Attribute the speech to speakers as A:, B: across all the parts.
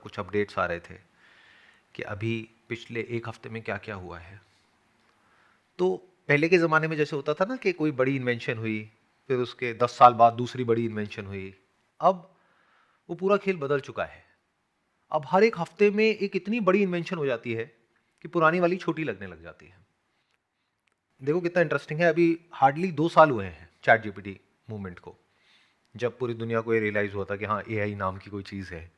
A: कुछ अपडेट्स आ रहे थे कि अभी पिछले एक हफ्ते में क्या क्या हुआ है। तो पहले के ज़माने में जैसे होता था ना कि कोई बड़ी इन्वेंशन हुई, फिर उसके 10 साल बाद दूसरी बड़ी इन्वेंशन हुई। अब वो पूरा खेल बदल चुका है। अब हर एक हफ्ते में एक इतनी बड़ी इन्वेंशन हो जाती है कि पुरानी वाली छोटी लगने लग जाती है। देखो कितना इंटरेस्टिंग है, अभी हार्डली 2 साल हुए हैं चैट जीपीटी मूवमेंट को, जब पूरी दुनिया को ये रियलाइज हुआ था कि हाँ एआई नाम की कोई चीज़ है।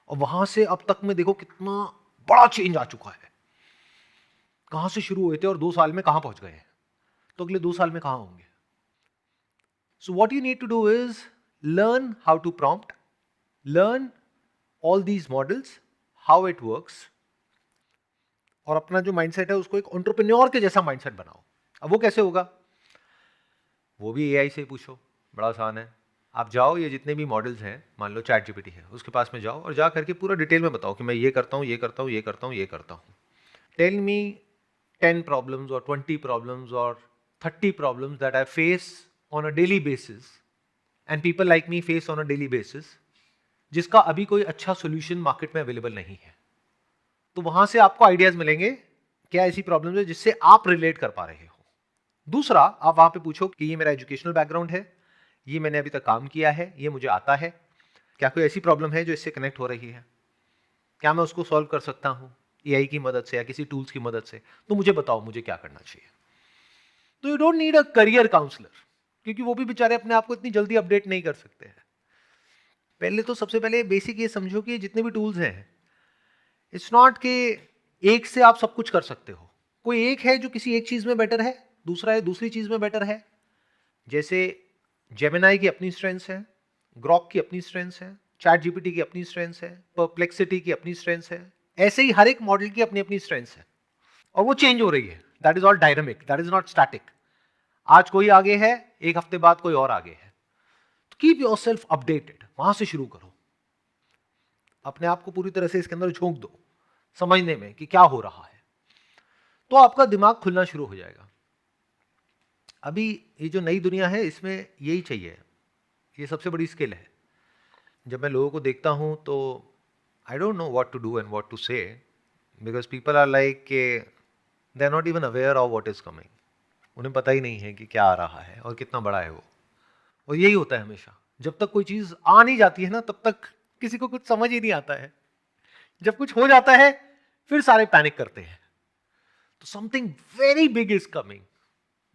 A: और वहां से अब तक में देखो कितना बड़ा चेंज आ चुका है। कहां से शुरू हुए थे और 2 साल में कहां पहुंच गए हैं, तो अगले 2 साल में कहां होंगे। So what you need to do is learn how to prompt, learn all these models, how it works, और अपना जो माइंडसेट है उसको एक एंटरप्रेन्योर के जैसा माइंडसेट बनाओ। अब वो कैसे होगा, वो भी एआई से पूछो, बड़ा आसान है। आप जाओ, ये जितने भी मॉडल्स हैं, मान लो चैट जीपीटी है, उसके पास में जाओ और जा करके पूरा डिटेल में बताओ कि मैं ये करता हूँ, ये करता हूँ, ये करता हूँ, ये करता हूँ। Tell me 10 problems or 20 problems or 30 problems that I face on a daily basis and people like me face on a daily basis, जिसका अभी कोई अच्छा सोल्यूशन मार्केट में अवेलेबल नहीं है। तो वहां से आपको आइडियाज मिलेंगे क्या ऐसी प्रॉब्लम्स है जिससे आप रिलेट कर पा रहे हो। दूसरा, आप वहां पे पूछो कि ये मेरा एजुकेशनल बैकग्राउंड है, ये मैंने अभी तक काम किया है, ये मुझे आता है, क्या कोई ऐसी प्रॉब्लम है जो इससे कनेक्ट हो रही है, क्या मैं उसको सॉल्व कर सकता हूं एआई की मदद से या किसी टूल्स की मदद से, तो मुझे बताओ मुझे क्या करना चाहिए। तो you don't need a career counsellor, क्योंकि वो भी बेचारे अपने आप को इतनी जल्दी अपडेट नहीं कर सकते हैं। पहले तो सबसे पहले बेसिक ये समझो कि जितने भी टूल्स हैं, इट्स नॉट कि एक से आप सब कुछ कर सकते हो। कोई एक है जो किसी एक चीज में बेटर है, दूसरा है दूसरी चीज में बेटर है। जैसे जेमिनाई की अपनी स्ट्रेंथ्स है, ग्रॉक की अपनी स्ट्रेंथ्स है, चैट जीपीटी की अपनी स्ट्रेंथ्स है, परप्लेक्सिटी की अपनी स्ट्रेंथ्स है। ऐसे ही हर एक मॉडल की अपनी अपनी स्ट्रेंथ्स है और वो चेंज हो रही है। That is all dynamic, that is not static. आज कोई आगे है, एक हफ्ते बाद कोई और आगे है। तो कीप योर सेल्फ अपडेटेड, वहां से शुरू करो। अपने आप को पूरी तरह से इसके अंदर झोंक दो समझने में कि क्या हो रहा है, तो आपका दिमाग खुलना शुरू हो जाएगा। अभी ये जो नई दुनिया है इसमें यही चाहिए, ये सबसे बड़ी स्किल है। जब मैं लोगों को देखता हूं तो I don't know what to do and what to say, because people are like के they are not even aware of what is coming. उन्हें पता ही नहीं है कि क्या आ रहा है और कितना बड़ा है वो। और यही होता है हमेशा, जब तक कोई चीज आ नहीं जाती है ना तब तक किसी को कुछ समझ ही नहीं आता है। जब कुछ हो जाता है फिर सारे पैनिक करते हैं। तो something very big is coming,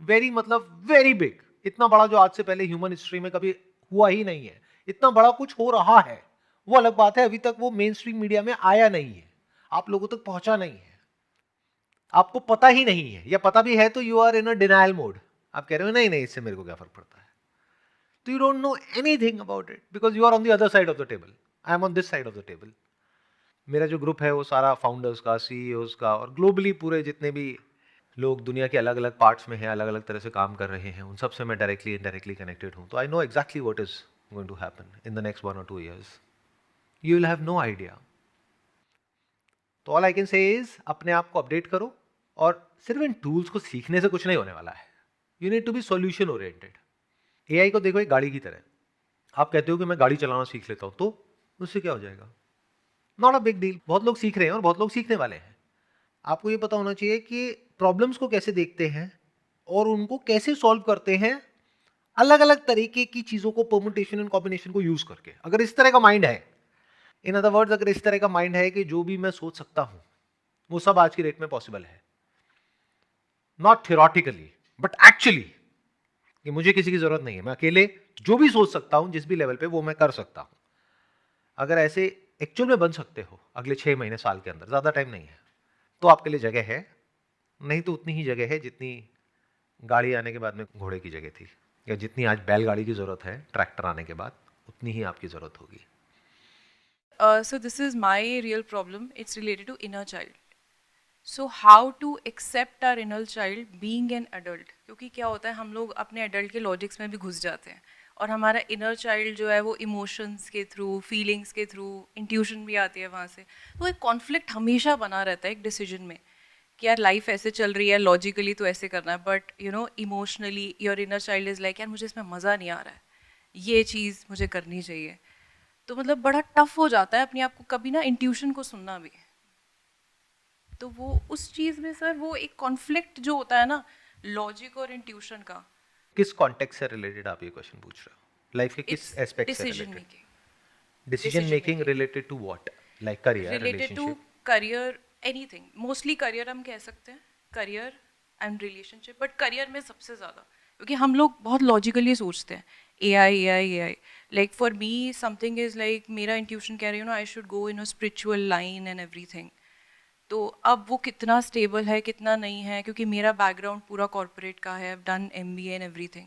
A: very मतलब वेरी बिग, इतना बड़ा जो आज से पहले ह्यूमन हिस्ट्री में कभी हुआ ही नहीं है। इतना बड़ा कुछ हो रहा है, वो अलग बात है, अभी तक वो मेन स्ट्रीम मीडिया में आया नहीं है, आप लोगों तक पहुंचा नहीं है, आपको पता ही नहीं है, या पता भी है तो you are in a denial mode. आप कह रहे हो नहीं नहीं इससे मेरे को क्या फर्क पड़ता है। तो you don't know anything about it because you are on the other side of the table, I am on this side of the table. मेरा जो ग्रुप है वो सारा फाउंडर्स का, सीईओज का, और ग्लोबली पूरे जितने भी लोग दुनिया के अलग अलग पार्ट्स में हैं, अलग अलग तरह से काम कर रहे हैं, उन सब से मैं डायरेक्टली इनडायरेक्टली कनेक्टेड हूँ। तो I know exactly what is going to happen in the next 1 or 2 years। You will have no idea. तो all I can say is अपने आप को अपडेट करो, और सिर्फ इन टूल्स को सीखने से कुछ नहीं होने वाला है। You need to be solution oriented. AI को देखो एक गाड़ी की तरह, आप कहते हो कि मैं गाड़ी चलाना सीख लेता हूँ, तो उससे क्या हो जाएगा, नॉट अ बिग डील। बहुत लोग सीख रहे हैं और बहुत लोग सीखने वाले हैं। आपको ये पता होना चाहिए कि प्रॉब्लम्स को कैसे देखते हैं और उनको कैसे सॉल्व करते हैं, अलग अलग तरीके की चीजों को परमुटेशन एंड कॉम्बिनेशन को यूज करके। अगर इस तरह का माइंड है, इन अदर वर्ड्स अगर इस तरह का माइंड है कि जो भी मैं सोच सकता हूं वो सब आज की डेट में पॉसिबल है, नॉट थियोरेटिकली बट एक्चुअली, कि मुझे किसी की जरूरत नहीं है, मैं अकेले जो भी सोच सकता हूं जिस भी लेवल पे वो मैं कर सकता हूं। अगर ऐसे एक्चुअल में बन सकते हो अगले 6 महीने साल के अंदर, ज्यादा टाइम नहीं है, तो आपके लिए जगह है। नहीं तो उतनी ही जगह है जितनी गाड़ी आने के बाद में घोड़े की जगह थी, या जितनी आज बैलगाड़ी की जरूरत है ट्रैक्टर आने के बाद, उतनी ही आपकी जरूरत होगी।
B: So this is my real problem. It's related to inner child. So how to accept our inner child being an adult? क्योंकि क्या होता है, हम लोग अपने adult के लॉजिक्स में भी घुस जाते हैं और हमारा इनर चाइल्ड जो है वो इमोशंस के थ्रू, फीलिंग्स के थ्रू, इंट्यूशन भी आती है वहाँ से। तो एक कॉन्फ्लिक्ट हमेशा बना रहता है एक डिसीजन में कि यार लाइफ ऐसे चल रही है, लॉजिकली तो ऐसे करना है, but you know emotionally your inner child is like यार मुझे इसमें मज़ा नहीं आ रहा है, ये चीज़ मुझे करनी चाहिए। तो मतलब बड़ा टफ हो जाता है अपने आप को कभी ना इंट्यूशन को सुनना भी। तो वो उस चीज़ में सर वो एक कॉन्फ्लिक्ट जो होता है ना लॉजिक और इंट्यूशन का,
A: किस कॉन्टेक्स्ट से रिलेटेड आप ये क्वेश्चन पूछ रहे हो? लाइफ के किस
B: इट्स
A: एस्पेक्ट से
B: decision
A: related?
B: Making.
A: Decision
B: decision
A: making
B: making
A: related to what? Like career,
B: related to
A: relationship?
B: Career, anything, mostly career हम कह सकते हैं, career and relationship, but career में सबसे ज़्यादा, क्योंकि हम लोग बहुत लॉजिकली सोचते हैं A I A I A I. Like for me something is like मेरा इंट्यूशन कह रही हूँ ना I should go in a spiritual line and everything. तो अब वो कितना स्टेबल है कितना नहीं है, क्योंकि मेरा बैकग्राउंड पूरा कॉरपोरेट का है, done M B A and everything.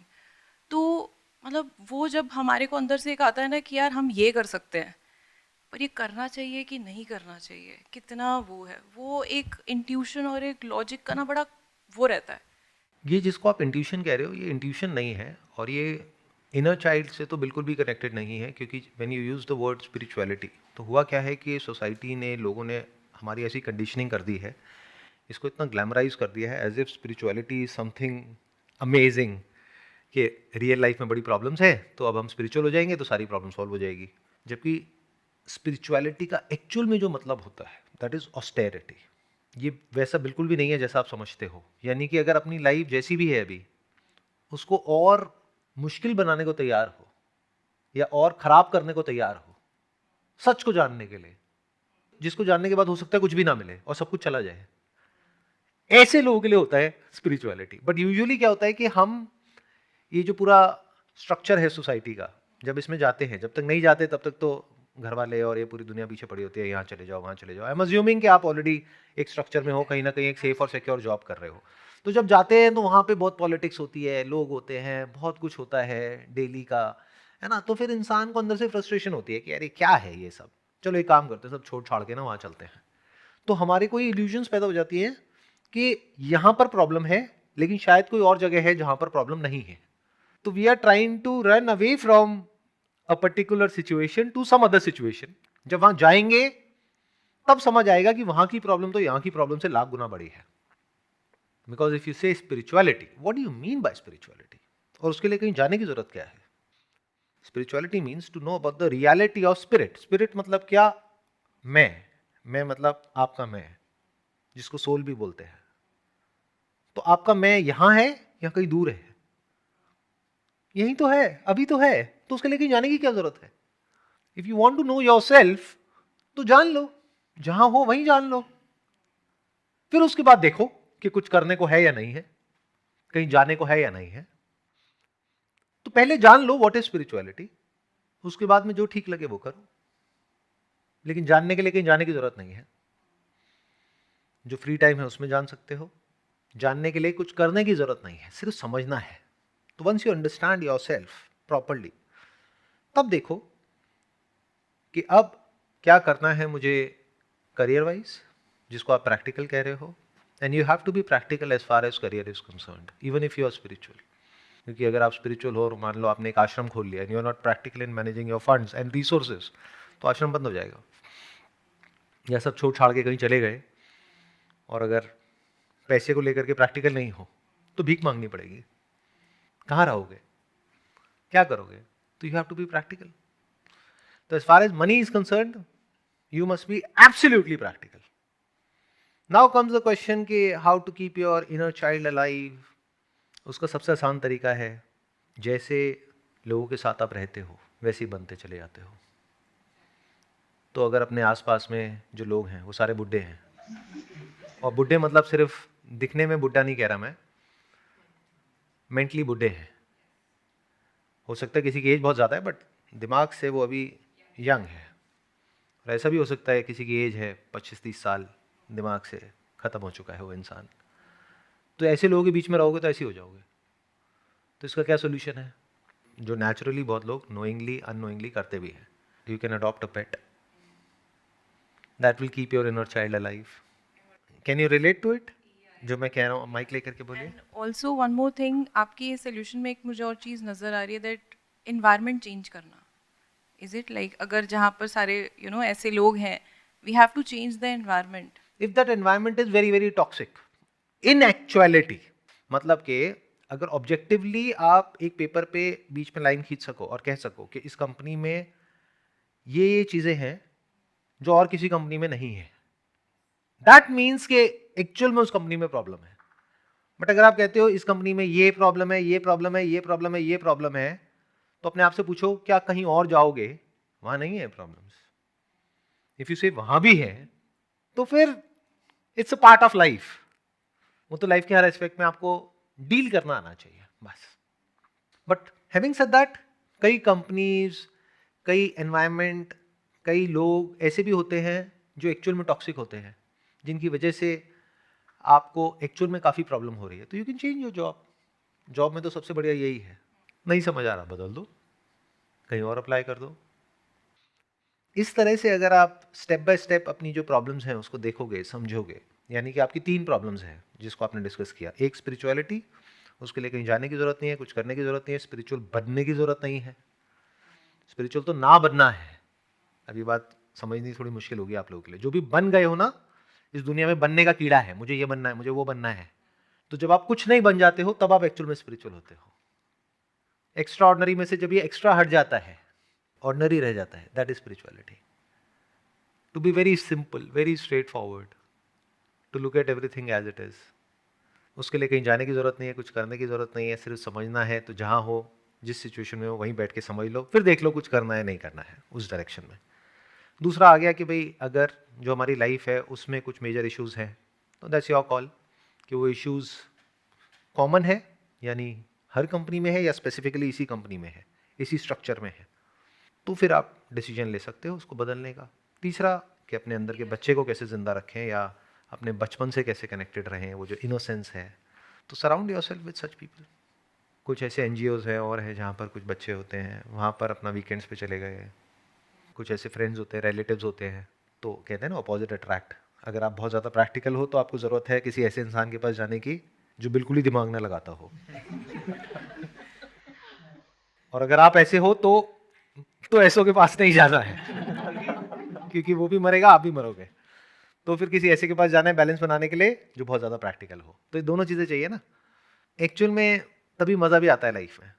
B: तो मतलब वो जब हमारे को अंदर से एक आता है ना कि यार हम ये कर सकते हैं, पर ये करना चाहिए कि नहीं करना चाहिए, कितना वो है, वो एक इंट्यूशन और एक लॉजिक का ना बड़ा वो रहता है।
A: ये जिसको आप इंट्यूशन कह रहे हो, ये इंट्यूशन नहीं है, और ये इनर चाइल्ड से तो बिल्कुल भी कनेक्टेड नहीं है, क्योंकि when you use the word spirituality, तो हुआ क्या है कि सोसाइटी ने, लोगों ने हमारी ऐसी कंडीशनिंग कर दी है, इसको इतना ग्लैमराइज कर दिया है as if spirituality is something amazing, कि रियल लाइफ में बड़ी प्रॉब्लम्स है तो अब हम स्पिरिचुअल हो जाएंगे तो सारी प्रॉब्लम सॉल्व हो जाएगी। जबकि स्पिरिचुअलिटी का एक्चुअल में जो मतलब होता है दैट इज ऑस्टेरिटी। ये वैसा बिल्कुल भी नहीं है जैसा आप समझते हो। यानी कि अगर अपनी लाइफ जैसी भी है अभी, उसको और मुश्किल बनाने को तैयार हो या और खराब करने को तैयार हो सच को जानने के लिए, जिसको जानने के बाद हो सकता है कुछ भी ना मिले और सब कुछ चला जाए, ऐसे लोगों के लिए होता है स्पिरिचुअलिटी। बट यूजुअली क्या होता है कि हम ये जो पूरा स्ट्रक्चर है सोसाइटी का, जब इसमें जाते हैं, जब तक नहीं जाते तब तक तो घर वाले और ये पूरी दुनिया पीछे पड़ी होती है, यहाँ चले जाओ वहाँ चले जाओ। आई एम अज्यूमिंग कि आप ऑलरेडी एक स्ट्रक्चर में हो, कहीं ना कहीं एक सेफ और सिक्योर जॉब कर रहे हो। तो जब जाते हैं तो वहाँ पे बहुत पॉलिटिक्स होती है, लोग होते हैं, बहुत कुछ होता है डेली का, है ना। तो फिर इंसान को अंदर से फ्रस्ट्रेशन होती है कि यार ये क्या है ये सब, चलो एक काम करते हैं, सब छोड़ छाड़ के ना वहाँ चलते हैं। तो हमारे कोई इल्यूजन्स पैदा हो जाती हैं कि यहाँ पर प्रॉब्लम है, लेकिन शायद कोई और जगह है जहाँ पर प्रॉब्लम नहीं है। तो we are trying to run away from a particular situation to some other situation. जब वहां जाएंगे तब समझ आएगा कि वहां की प्रॉब्लम तो यहां की प्रॉब्लम से लाख गुना बड़ी है। Because if you say spirituality, what do you mean by spirituality? और उसके लिए कहीं जाने की जरूरत क्या है? Spirituality means to know about the reality of spirit. Spirit मतलब क्या? मैं मतलब आपका मैं, जिसको सोल भी बोलते हैं। तो आपका मैं यहां है या कहीं दूर है? यही तो है, अभी तो है, तो उसके लिए कहीं जाने की क्या जरूरत है? If you want to know yourself, तो जान लो, जहां हो वहीं जान लो। फिर उसके बाद देखो कि कुछ करने को है या नहीं है, कहीं जाने को है या नहीं है। तो पहले जान लो व्हाट इज स्पिरिचुअलिटी, उसके बाद में जो ठीक लगे वो करो। लेकिन जानने के लिए कहीं जाने की जरूरत नहीं है। जो फ्री टाइम है उसमें जान सकते हो। जानने के लिए कुछ करने की जरूरत नहीं है, सिर्फ समझना है। तो once you understand yourself properly, तब देखो कि अब क्या करना है मुझे करियर वाइज, जिसको आप प्रैक्टिकल कह रहे हो। And you have to be practical as far as career is concerned, even if you are spiritual. क्योंकि अगर आप स्पिरिचुअल हो और मान लो आपने एक आश्रम खोल लिया and you are not practical in managing your funds and resources, तो आश्रम बंद हो जाएगा। या सब छोड़ छाड़ के कहीं चले गए और अगर पैसे को लेकर के प्रैक्टिकल नहीं हो तो भीख मांगनी पड़ेगी। कहाँ रहोगे, क्या करोगे? तो you have to be practical. तो as far as money is concerned, you must be absolutely practical. Now comes the question कि how to keep your inner child alive. उसका सबसे आसान तरीका है, जैसे लोगों के साथ आप रहते हो वैसे ही बनते चले जाते हो। तो अगर अपने आसपास में जो लोग हैं वो सारे बुड्ढे हैं, और बुड्ढे मतलब सिर्फ दिखने में बुड्ढा नहीं कह रहा मैं, मेंटली बुड्ढे हैं। हो सकता है किसी की एज बहुत ज़्यादा है बट दिमाग से वो अभी यंग है। और ऐसा भी हो सकता है किसी की एज है 25-30 साल, दिमाग से ख़त्म हो चुका है वो इंसान। तो ऐसे लोगों के बीच में रहोगे तो ऐसे ही हो जाओगे। तो इसका क्या सोल्यूशन है, जो नेचुरली बहुत लोग नोइंगली अननोइंगली करते भी हैं? You can adopt a pet that will keep your inner child alive. Can you relate to it जो मैं कह रहा हूँ? माइक लेकर के बोलिए।
B: And also one more thing, आपकी ये सोल्यूशन में एक मुझे और चीज़ नज़र आ रही है, दैट इन्वायरमेंट चेंज करना। इज इट लाइक अगर जहाँ पर सारे ऐसे लोग हैं, we have to change the environment.
A: If that environment is very very toxic in actuality, मतलब कि अगर ऑब्जेक्टिवली आप एक पेपर पे बीच में लाइन खींच सको और कह सको कि इस कंपनी में ये चीज़ें हैं जो और किसी कंपनी में नहीं है। दैट मीन्स कि एक्चुअल में उस कंपनी में प्रॉब्लम है। बट अगर आप कहते हो इस कंपनी में ये प्रॉब्लम है, ये प्रॉब्लम है, ये प्रॉब्लम है, ये प्रॉब्लम है, तो अपने आप से पूछो क्या कहीं और जाओगे वहां नहीं है प्रॉब्लम्स? इफ यू से वहां भी है तो फिर it's a part of life. वो तो लाइफ के हर एस्पेक्ट में आपको डील करना आना चाहिए बस। बट हैविंग सेड दैट, कई कंपनीज, कई एनवायरनमेंट, कई लोग ऐसे भी होते हैं जो एक्चुअल में टॉक्सिक होते हैं, जिनकी वजह से आपको एक्चुअल में काफ़ी प्रॉब्लम हो रही है, तो you can change your job. Job में तो सबसे बढ़िया यही है। नहीं समझ आ रहा, बदल दो, कहीं और अप्लाई कर दो। इस तरह से अगर आप स्टेप बाय स्टेप अपनी जो प्रॉब्लम्स हैं उसको देखोगे, समझोगे, यानी कि आपकी 3 प्रॉब्लम्स हैं जिसको आपने डिस्कस किया। एक स्पिरिचुअलिटी, उसके लिए कहीं जाने की ज़रूरत नहीं है, कुछ करने की ज़रूरत नहीं है, स्पिरिचुअल बनने की ज़रूरत नहीं है। स्पिरिचुअल तो ना बनना है। अब ये बात समझनी थोड़ी मुश्किल होगी आप लोगों के लिए। जो भी बन गए हो ना, इस दुनिया में बनने का कीड़ा है, मुझे ये बनना है, मुझे वो बनना है। तो जब आप कुछ नहीं बन जाते हो तब आप एक्चुअल में स्पिरिचुअल होते हो। एक्स्ट्रा ऑर्डनरी में से जब ये एक्स्ट्रा हट जाता है, ऑर्डनरी रह जाता है, that is spirituality. To be very simple, very straightforward, to look at everything as it is. उसके लिए कहीं जाने की ज़रूरत नहीं है, कुछ करने की ज़रूरत नहीं है, सिर्फ समझना है। तो जहाँ हो, जिस सिचुएशन में हो, वहीं बैठ के समझ लो, फिर देख लो कुछ करना है नहीं करना है उस डायरेक्शन में। दूसरा आ गया कि भाई अगर जो हमारी लाइफ है उसमें कुछ मेजर इश्यूज़ हैं, तो दैट्स योर कॉल कि वो इश्यूज़ कॉमन है, यानी हर कंपनी में है, या स्पेसिफिकली इसी कंपनी में है, इसी स्ट्रक्चर में है, तो फिर आप डिसीजन ले सकते हो उसको बदलने का। तीसरा कि अपने अंदर के बच्चे को कैसे ज़िंदा रखें, या अपने बचपन से कैसे कनेक्टेड रहें, वो जो इनोसेंस है। तो surround your self with such people. कुछ ऐसे एनजीओज़ हैं और है जहाँ पर कुछ बच्चे होते हैं, वहाँ पर अपना वीकेंड्स पे चले गए। कुछ ऐसे फ्रेंड्स होते हैं, रिलेटिव्स होते हैं, तो कहते हैं ना अपोजिट अट्रैक्ट। अगर आप बहुत ज़्यादा प्रैक्टिकल हो तो आपको ज़रूरत है किसी ऐसे इंसान के पास जाने की जो बिल्कुल ही दिमाग ना लगाता हो। और अगर आप ऐसे हो तो ऐसों के पास नहीं जाना है क्योंकि वो भी मरेगा, आप भी मरोगे। तो फिर किसी ऐसे के पास जाना है बैलेंस बनाने के लिए जो बहुत ज़्यादा प्रैक्टिकल हो। तो ये दोनों चीज़ें चाहिए ना एक्चुअल में, तभी मज़ा भी आता है लाइफ में।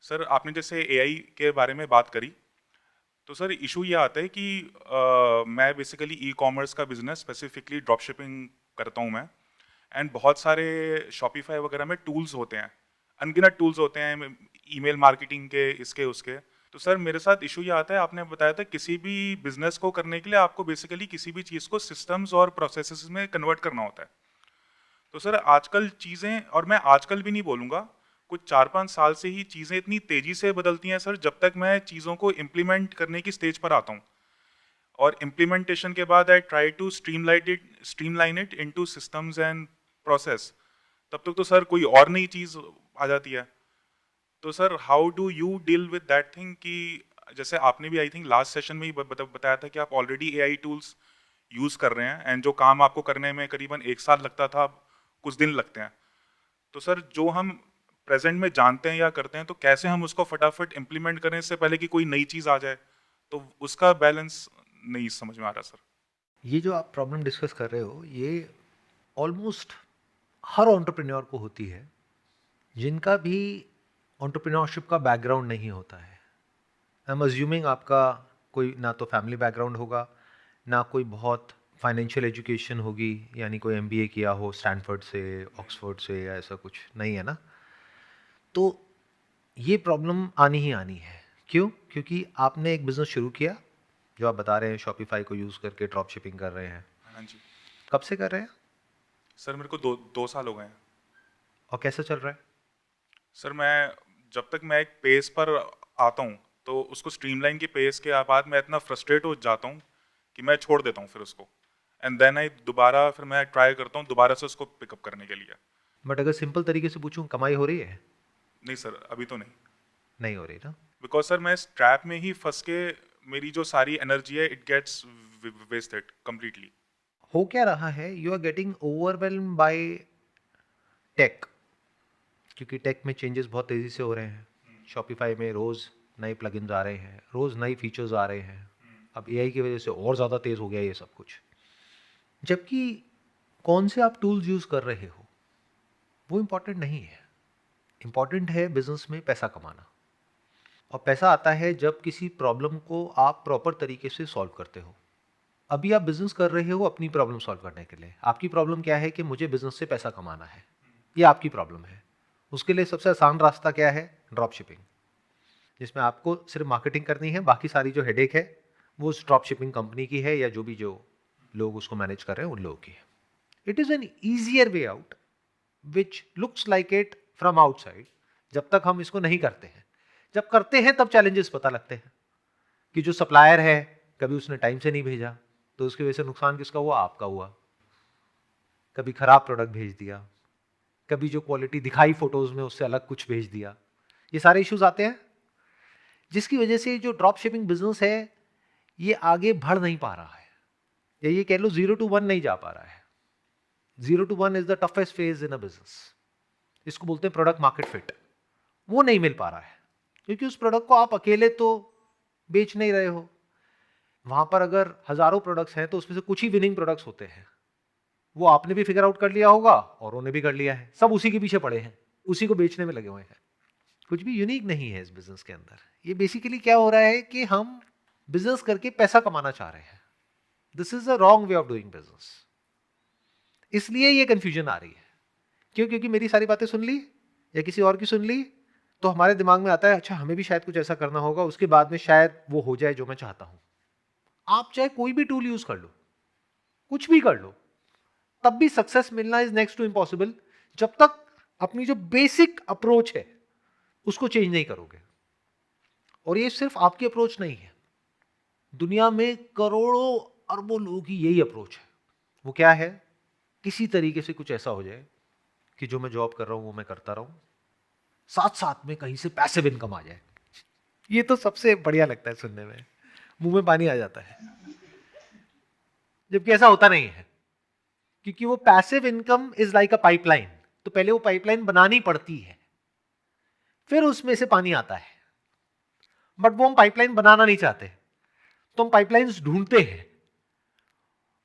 C: सर आपने जैसे एआई के बारे में बात करी, तो सर इशू ये आता है कि मैं बेसिकली ई कॉमर्स का बिजनेस स्पेसिफिकली ड्रॉप शिपिंग करता हूँ मैं। एंड बहुत सारे शॉपिफाई वगैरह में टूल्स होते हैं, अनगिनत टूल्स होते हैं ईमेल मार्केटिंग के, इसके उसके। तो सर मेरे साथ इशू ये आता है, आपने बताया था किसी भी बिजनेस को करने के लिए आपको बेसिकली किसी भी चीज़ को सिस्टम्स और प्रोसेसेस में कन्वर्ट करना होता है। तो सर आजकल चीज़ें, और मैं आजकल भी नहीं बोलूँगा, कुछ 4-5 साल से ही चीज़ें इतनी तेज़ी से बदलती हैं सर, जब तक मैं चीज़ों को इम्प्लीमेंट करने की स्टेज पर आता हूँ। और इम्प्लीमेंटेशन के बाद I try to streamline it into systems and process, तब तक तो सर कोई और नई चीज़ आ जाती है। तो sir how do you deal with that thing कि जैसे आपने भी आई थिंक लास्ट सेशन में ही बताया था कि आप ऑलरेडी एआई टूल्स यूज़ कर रहे हैं, एंड जो काम आपको करने में करीबन 1 साल लगता था अब कुछ दिन लगते हैं। तो सर जो हम प्रेजेंट में जानते हैं या करते हैं, तो कैसे हम उसको फटाफट इम्प्लीमेंट करें इससे पहले कि कोई नई चीज़ आ जाए, तो उसका बैलेंस नहीं समझ में आ रहा सर।
A: ये जो आप प्रॉब्लम डिस्कस कर रहे हो, ये ऑलमोस्ट हर एंटरप्रेन्योर को होती है जिनका भी एंटरप्रेन्योरशिप का बैकग्राउंड नहीं होता है। आई एम अज्यूमिंग आपका कोई ना तो फैमिली बैकग्राउंड होगा, ना कोई बहुत फाइनेंशियल एजुकेशन होगी, यानी कोई एमबीए किया हो स्टैनफोर्ड से, ऑक्सफोर्ड से, या ऐसा कुछ नहीं है ना। तो ये प्रॉब्लम आनी ही आनी है। क्यों? क्योंकि आपने एक बिज़नेस शुरू किया जो आप बता रहे हैं, शॉपिफाई को यूज़ करके ड्रॉप शिपिंग कर रहे हैं।
C: हाँ जी।
A: कब से कर रहे हैं
C: सर मेरे को 2 साल हो गए हैं।
A: और कैसा चल रहा है?
C: सर मैं, जब तक मैं एक पेस पर आता हूँ, तो उसको स्ट्रीमलाइन के पेस के बाद मैं इतना फ्रस्ट्रेट हो जाता हूँ कि मैं छोड़ देता हूँ फिर उसको, एंड देन आई दोबारा फिर मैं ट्राई करता हूँ दोबारा से उसको पिकअप करने के लिए।
A: बट अगर सिंपल तरीके से पूछूं, कमाई हो रही है?
C: नहीं सर अभी तो नहीं,
A: नहीं हो रही ना।
C: बिकॉज सर मैं इस ट्रैप में ही फंस के मेरी जो सारी एनर्जी है इट गेट्स वेस्टेड कम्प्लीटली।
A: हो क्या रहा है, you are getting overwhelm by tech, क्योंकि टेक में चेंजेस बहुत तेज़ी से हो रहे हैं। शॉपिफाई में रोज़ नए प्लगइन्स आ रहे हैं, रोज़ नई फीचर्स आ रहे हैं। अब एआई की वजह से और ज़्यादा तेज़ हो गया ये सब कुछ। जबकि कौन से आप टूल्स यूज़ कर रहे हो वो इम्पॉर्टेंट नहीं है। इम्पॉर्टेंट है बिजनेस में पैसा कमाना। और पैसा आता है जब किसी प्रॉब्लम को आप प्रॉपर तरीके से सॉल्व करते हो। अभी आप बिजनेस कर रहे हो अपनी प्रॉब्लम सॉल्व करने के लिए। आपकी प्रॉब्लम क्या है कि मुझे बिजनेस से पैसा कमाना है, ये आपकी प्रॉब्लम है। उसके लिए सबसे आसान रास्ता क्या है? ड्रॉप शिपिंग, जिसमें आपको सिर्फ मार्केटिंग करनी है, बाकी सारी जो हेडेक है वो उस ड्रॉप शिपिंग कंपनी की है या जो लोग उसको मैनेज कर रहे हैं उन लोगों की है। It is an easier way out which looks like it from outside, जब तक हम इसको नहीं करते हैं। जब करते हैं तब चैलेंजेस पता लगते हैं कि जो सप्लायर है कभी उसने टाइम से नहीं भेजा तो उसकी वजह से नुकसान किसका हुआ? आपका हुआ। कभी खराब प्रोडक्ट भेज दिया, कभी जो क्वालिटी दिखाई फोटोज में उससे अलग कुछ भेज दिया, ये सारे इश्यूज आते हैं, जिसकी वजह से जो ड्रॉप शिपिंग बिजनेस है ये आगे बढ़ नहीं पा रहा है, या ये कह लो 0 to 1 नहीं जा पा रहा है। 0 to 1 is the toughest phase in a business. इसको बोलते हैं प्रोडक्ट मार्केट फिट। वो नहीं मिल पा रहा है क्योंकि उस प्रोडक्ट को आप अकेले तो बेच नहीं रहे हो। वहां पर अगर हजारों प्रोडक्ट्स हैं तो उसमें से कुछ ही विनिंग प्रोडक्ट्स होते हैं। वो आपने भी फिगर आउट कर लिया होगा और उन्होंने भी कर लिया है, सब उसी के पीछे पड़े हैं, उसी को बेचने में लगे हुए हैं। कुछ भी यूनिक नहीं है इस बिजनेस के अंदर। ये बेसिकली क्या हो रहा है कि हम बिजनेस करके पैसा कमाना चाह रहे हैं। This is a wrong way of doing business. इसलिए ये कंफ्यूजन आ रही है। क्यों? क्योंकि मेरी सारी बातें सुन ली या किसी और की सुन ली तो हमारे दिमाग में आता है अच्छा हमें भी शायद कुछ ऐसा करना होगा, उसके बाद में शायद वो हो जाए जो मैं चाहता हूं। आप चाहे कोई भी टूल यूज कर लो, कुछ भी कर लो, तब भी सक्सेस मिलना इज नेक्स्ट टू इम्पॉसिबल जब तक अपनी जो बेसिक अप्रोच है उसको चेंज नहीं करोगे। और ये सिर्फ आपकी अप्रोच नहीं है, दुनिया में करोड़ों अरबों लोगों की यही अप्रोच है। वो क्या है? किसी तरीके से कुछ ऐसा हो जाए कि जो मैं जॉब कर रहा हूं वो मैं करता रहूं, साथ साथ में कहीं से पैसिव इनकम आ जाए। ये तो सबसे बढ़िया लगता है सुनने में, मुंह में पानी आ जाता है। जबकि ऐसा होता नहीं है, क्योंकि वो passive income is like a pipeline. तो पहले वो पाइपलाइन बनानी पड़ती है, फिर उसमें से पानी आता है। बट वो हम पाइपलाइन बनाना नहीं चाहते, तो हम पाइपलाइंस ढूंढते हैं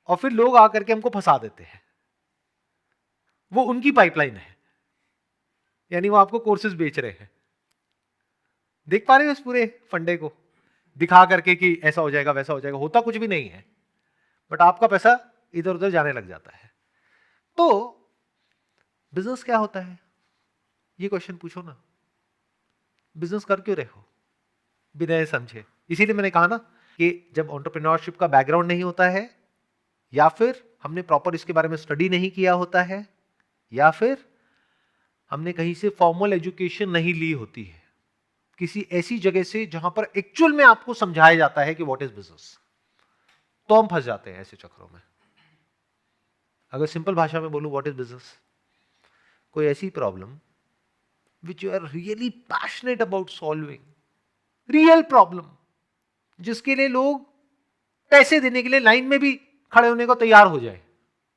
A: और फिर लोग आकर के हमको फंसा देते हैं। वो उनकी पाइपलाइन है, यानी वो आपको कोर्सेज बेच रहे हैं। देख पा रहे हो इस पूरे फंडे को दिखा करके कि ऐसा हो जाएगा वैसा हो जाएगा, होता कुछ भी नहीं है, बट आपका पैसा इधर उधर जाने लग जाता है। तो बिजनेस क्या होता है ये क्वेश्चन पूछो ना। बिजनेस कर क्यों रहे हो बिना समझे? इसीलिए मैंने कहा ना कि जब एंटरप्रेन्योरशिप का बैकग्राउंड नहीं होता है, या फिर हमने प्रॉपर इसके बारे में स्टडी नहीं किया होता है, या फिर हमने कहीं से फॉर्मल एजुकेशन नहीं ली होती है, किसी ऐसी जगह से जहां पर एक्चुअल में आपको समझाया जाता है कि व्हाट इज बिजनेस, तो हम फंस जाते हैं ऐसे चक्रों में। अगर सिंपल भाषा में बोलूं व्हाट इज बिजनेस, कोई ऐसी problem which you are really passionate about solving, real problem जिसके लिए लोग पैसे देने के लिए लाइन में भी खड़े होने को तैयार हो जाए,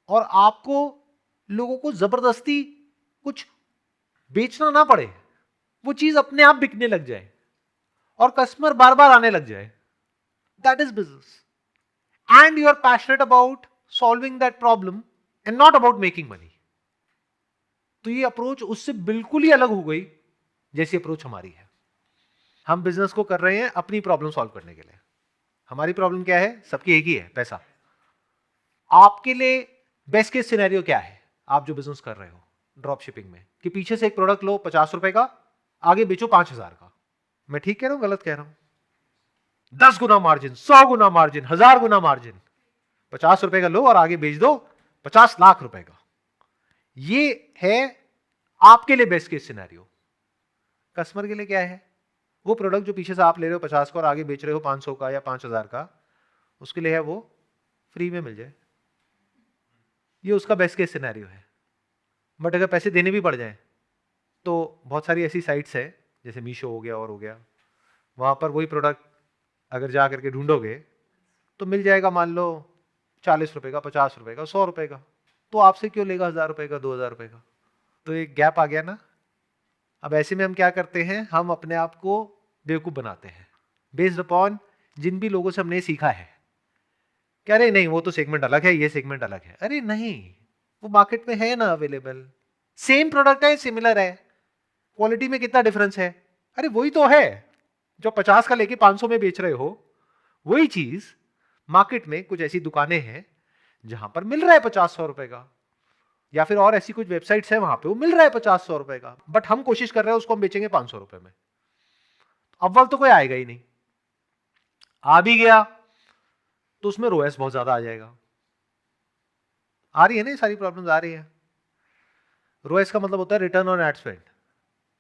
A: और आपको लोगों को जबरदस्ती कुछ बेचना ना पड़े, वो चीज अपने आप बिकने लग जाए और कस्टमर बार बार आने लग जाए। That is business, and you are passionate about solving that problem and not about making money. तो ये अप्रोच उससे बिल्कुल ही अलग हो गई जैसी अप्रोच हमारी है। हम बिजनेस को कर रहे हैं अपनी प्रॉब्लम सॉल्व करने के लिए। हमारी प्रॉब्लम क्या है? सबकी एक ही है, पैसा। आपके लिए बेस्ट केस सिनेरियो क्या है? आप जो बिजनेस कर रहे हो ड्रॉप शिपिंग में, कि पीछे से एक प्रोडक्ट लो 50 रुपए का, आगे बेचो 5000 का। मैं ठीक कह रहा हूं गलत कह रहा हूं? 10 गुना मार्जिन, 100 गुना मार्जिन, 1000 गुना मार्जिन। 50 रुपए का लो और आगे बेच दो 50 लाख रुपए का। ये है आपके लिए बेस्ट केस सिनेरियो। कस्टमर के लिए क्या है? वो प्रोडक्ट जो पीछे से आप ले रहे हो 50 का और आगे बेच रहे हो 500 का या 5000 का, उसके लिए है वो फ्री में मिल जाए। ये उसका बेस्ट केस सिनेरियो है। बट अगर पैसे देने भी पड़ जाए तो बहुत सारी ऐसी साइट्स है जैसे मीशो हो गया और हो गया, वहां पर वही प्रोडक्ट अगर जा करके ढूंढोगे तो मिल जाएगा मान लो 40 रुपए का, 50 रुपए का, 100 रुपए का। तो आपसे क्यों लेगा 1000 रुपए का, 2000 रुपए का? तो एक गैप आ गया ना। अब ऐसे में हम क्या करते हैं? हम अपने आप को बेवकूफ बनाते हैं बेस्ड अपॉन जिन भी लोगों से हमने सीखा है। कह रहे नहीं वो तो सेगमेंट अलग है, ये सेगमेंट अलग है। अरे नहीं, वो मार्केट में है ना अवेलेबल, सेम प्रोडक्ट है, सिमिलर है, क्वालिटी में कितना डिफरेंस है? अरे वही तो है, जो 50 का लेके 500 में बेच रहे हो, वही चीज मार्केट में कुछ ऐसी दुकानें हैं जहां पर मिल रहा है 50-100 रुपए का, या फिर और ऐसी कुछ वेबसाइट्स है वहां पे वो मिल रहा है 50-100 रुपए का, बट हम कोशिश कर रहे हैं उसको हम बेचेंगे 500 रुपए में। अव्वल तो कोई आएगा ही नहीं, आ भी गया तो उसमें रोएस बहुत ज्यादा आ जाएगा। आ रही है ना, ये सारी प्रॉब्लम्स आ रही है। रोएस का मतलब होता है रिटर्न ऑन एड स्पेंड,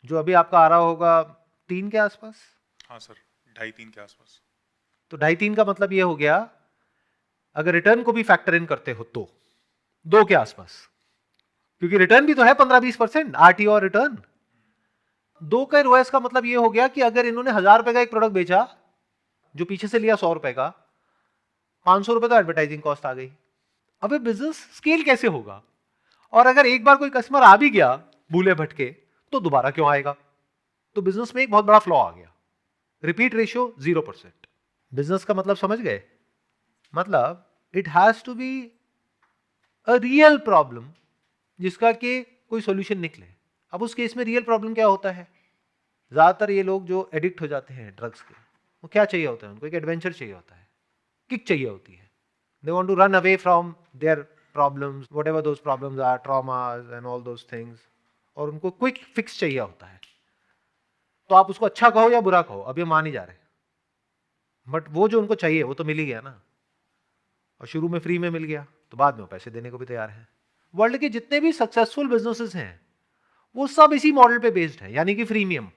A: जो अभी आपका आ रहा होगा 3 के आसपास।
C: हाँ सर, 2.5-3 के आसपास।
A: तो 2.5-3 का मतलब ये हो गया, अगर रिटर्न को भी फैक्टर इन करते हो तो 2 के आसपास, क्योंकि रिटर्न भी तो है 15-20% आरटी और रिटर्न। 2 का रोएस का मतलब ये हो गया कि अगर इन्होंने 1000 रुपए का एक प्रोडक्ट बेचा जो पीछे से लिया 100 रुपए का, 500 रुपए तो एडवर्टाइजिंग कॉस्ट आ गई। अब ये बिजनेस स्केल कैसे होगा? और अगर एक बार कोई कस्टमर आ भी गया भूले भटके तो दोबारा क्यों आएगा? तो बिजनेस में एक बहुत बड़ा फ्लॉ आ गया। Repeat ratio 0%। बिजनेस का मतलब समझ गए? मतलब it has to be a real problem जिसका कि कोई सॉल्यूशन निकले। अब उस केस में रियल प्रॉब्लम क्या होता है? ज्यादातर ये लोग जो एडिक्ट हो जाते हैं ड्रग्स के, वो क्या चाहिए होता है? उनको एक एडवेंचर चाहिए होता है, किक चाहिए होती है। They want to run away from their problems, whatever those problems are, traumas and all those things, और उनको क्विक फिक्स चाहिए होता है। तो आप उसको अच्छा कहो या बुरा कहो, अब ये मान ही जा रहे हैं, बट वो जो उनको चाहिए वो तो मिल ही गया ना, और शुरू में फ्री में मिल गया तो बाद में वो पैसे देने को भी तैयार है। वर्ल्ड के जितने भी सक्सेसफुल बिजनेसेस हैं वो सब इसी मॉडल पे बेस्ड है, यानी कि फ्रीमियम।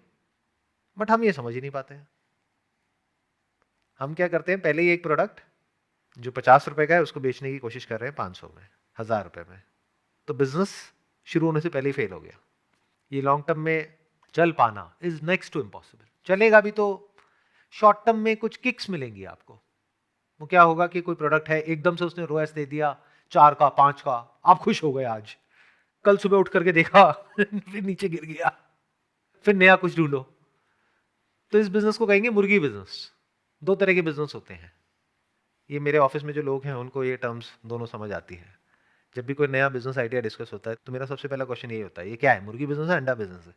A: बट हम ये समझ ही नहीं पाते हैं। हम क्या करते हैं, पहले ही एक प्रोडक्ट जो 50 रुपए का है उसको बेचने की कोशिश कर रहे हैं 500 में, 1000 रुपए में, तो बिजनेस शुरू होने से पहले ही फेल हो गया। ये लॉन्ग टर्म में चल पाना इज नेक्स्ट टू इम्पॉसिबल। चलेगा भी तो शॉर्ट टर्म में कुछ किक्स मिलेंगी आपको। वो क्या होगा कि कोई प्रोडक्ट है, एकदम से उसने रोएस दे दिया 4 का 5 का, आप खुश हो गए आज, कल सुबह उठ करके देखा फिर नीचे गिर गया, फिर नया कुछ ढूंढो। तो इस बिजनेस को कहेंगे मुर्गी बिजनेस। 2 तरह के बिजनेस होते हैं। ये मेरे ऑफिस में जो लोग हैं उनको ये टर्म्स दोनों समझ आती है। जब भी कोई नया बिजनेस आइडिया डिस्कस होता है तो मेरा सबसे पहला क्वेश्चन यही होता है, ये क्या है, मुर्गी बिजनेस है अंडा बिजनेस है?